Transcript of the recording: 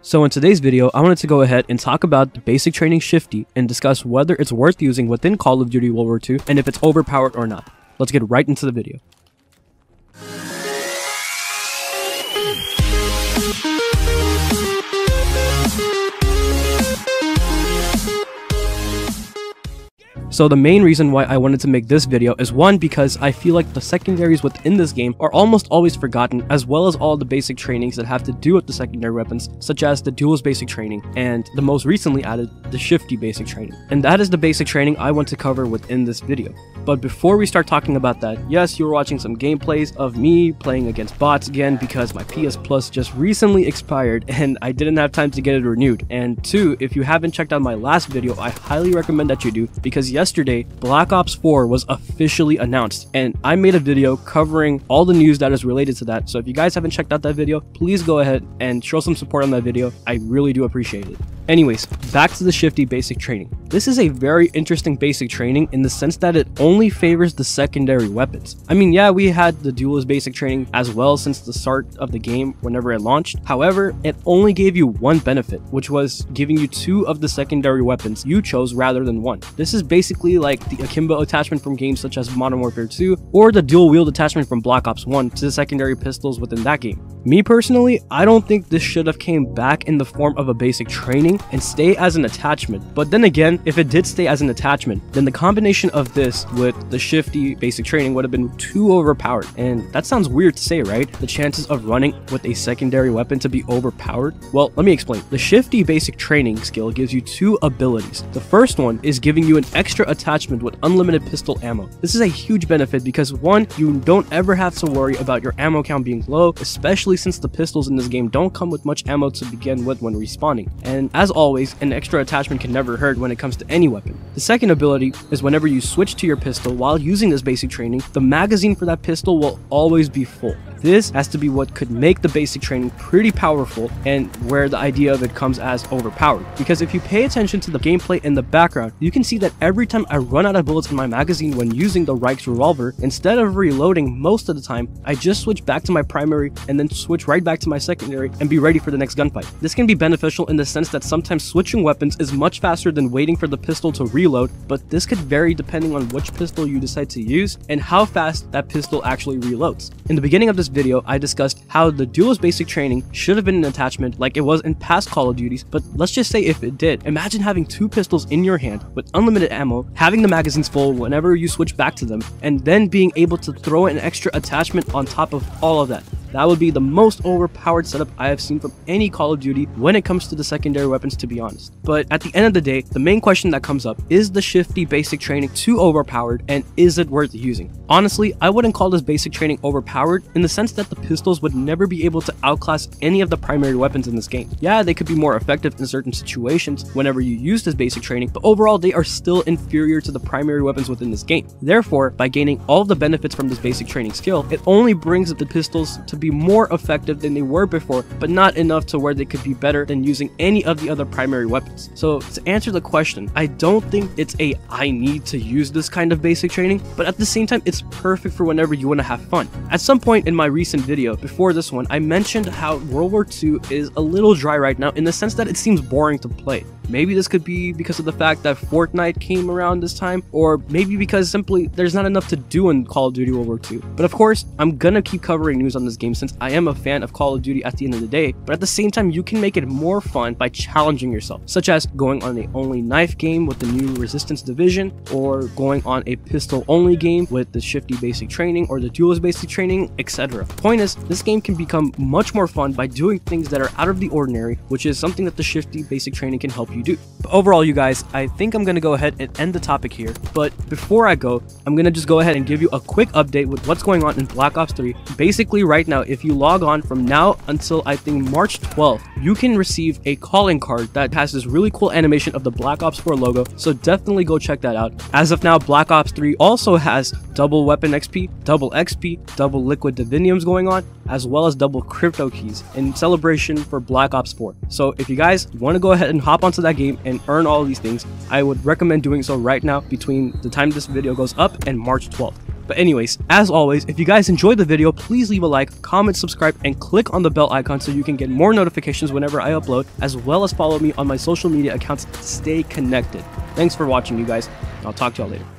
So in today's video, I wanted to go ahead and talk about the basic training Shifty and discuss whether it's worth using within Call of Duty World War II and if it's overpowered or not. Let's get right into the video. So the main reason why I wanted to make this video is one, because I feel like the secondaries within this game are almost always forgotten, as well as all the basic trainings that have to do with the secondary weapons, such as the duels basic training and the most recently added, the Shifty basic training. And that is the basic training I want to cover within this video. But before we start talking about that, yes, you're watching some gameplays of me playing against bots again because my PS Plus just recently expired and I didn't have time to get it renewed. And two, if you haven't checked out my last video, I highly recommend that you do, because yesterday, Black Ops 4 was officially announced, and I made a video covering all the news that is related to that. So if you guys haven't checked out that video, please go ahead and show some support on that video. I really do appreciate it. Anyways, back to the Shifty basic training. This is a very interesting basic training in the sense that it only favors the secondary weapons. I mean, yeah, we had the duelist basic training as well since the start of the game whenever it launched. However, it only gave you one benefit, which was giving you two of the secondary weapons you chose rather than one. This is basically like the akimbo attachment from games such as Modern Warfare 2 or the dual wield attachment from Black Ops 1 to the secondary pistols within that game. Me personally, I don't think this should have came back in the form of a basic training and stay as an attachment. But then again, if it did stay as an attachment, then the combination of this with the Shifty basic training would have been too overpowered. And that sounds weird to say, right? The chances of running with a secondary weapon to be overpowered? Well, let me explain. The Shifty basic training skill gives you two abilities. The first one is giving you an extra attachment with unlimited pistol ammo. This is a huge benefit because one, you don't ever have to worry about your ammo count being low, especially since the pistols in this game don't come with much ammo to begin with when respawning. And as always, an extra attachment can never hurt when it comes to any weapon. The second ability is whenever you switch to your pistol while using this basic training, the magazine for that pistol will always be full. This has to be what could make the basic training pretty powerful and where the idea of it comes as overpowered. Because if you pay attention to the gameplay in the background, you can see that every time I run out of bullets in my magazine when using the Reich's revolver, instead of reloading most of the time, I just switch back to my primary and then switch right back to my secondary and be ready for the next gunfight. This can be beneficial in the sense that sometimes switching weapons is much faster than waiting for the pistol to reload, but this could vary depending on which pistol you decide to use and how fast that pistol actually reloads. In the beginning of this video, I discussed how the duelist basic training should have been an attachment like it was in past Call of Duties, but let's just say if it did, imagine having two pistols in your hand with unlimited ammo, having the magazines full whenever you switch back to them, and then being able to throw an extra attachment on top of all of that. That would be the most overpowered setup I have seen from any Call of Duty when it comes to the secondary weapons, to be honest. But at the end of the day, the main question that comes up is the Shifty basic training too overpowered, and is it worth using? Honestly, I wouldn't call this basic training overpowered in the sense that the pistols would never be able to outclass any of the primary weapons in this game. Yeah, they could be more effective in certain situations whenever you use this basic training, but overall they are still inferior to the primary weapons within this game. Therefore, by gaining all of the benefits from this basic training skill, it only brings the pistols to be more effective than they were before, but not enough to where they could be better than using any of the other primary weapons. So to answer the question, I don't think it's I need to use this kind of basic training, but at the same time it's perfect for whenever you want to have fun. At some point in my recent video before this one, I mentioned how World War II is a little dry right now in the sense that it seems boring to play. Maybe this could be because of the fact that Fortnite came around this time, or maybe because simply there's not enough to do in Call of Duty World War II. But of course, I'm gonna keep covering news on this game since I am a fan of Call of Duty at the end of the day, but at the same time, you can make it more fun by challenging yourself, such as going on a only knife game with the new Resistance Division, or going on a pistol only game with the Shifty basic training or the duelist basic training, etc. Point is, this game can become much more fun by doing things that are out of the ordinary, which is something that the Shifty basic training can help you do. But overall, you guys, I think I'm gonna go ahead and end the topic here, but before I go, I'm gonna just go ahead and give you a quick update with what's going on in Black Ops 3. Basically right now, if you log on from now until I think March 12th, you can receive a calling card that has this really cool animation of the Black Ops 4 logo, so definitely go check that out. As of now, Black Ops 3 also has double weapon XP, double XP, double liquid diviniums going on, as well as double crypto keys in celebration for Black Ops 4. So if you guys want to go ahead and hop onto that game and earn all these things, I would recommend doing so right now between the time this video goes up and March 12th. But anyways, as always, if you guys enjoyed the video, please leave a like, comment, subscribe, and click on the bell icon so you can get more notifications whenever I upload, as well as follow me on my social media accounts to stay connected. Thanks for watching, you guys. I'll talk to y'all later.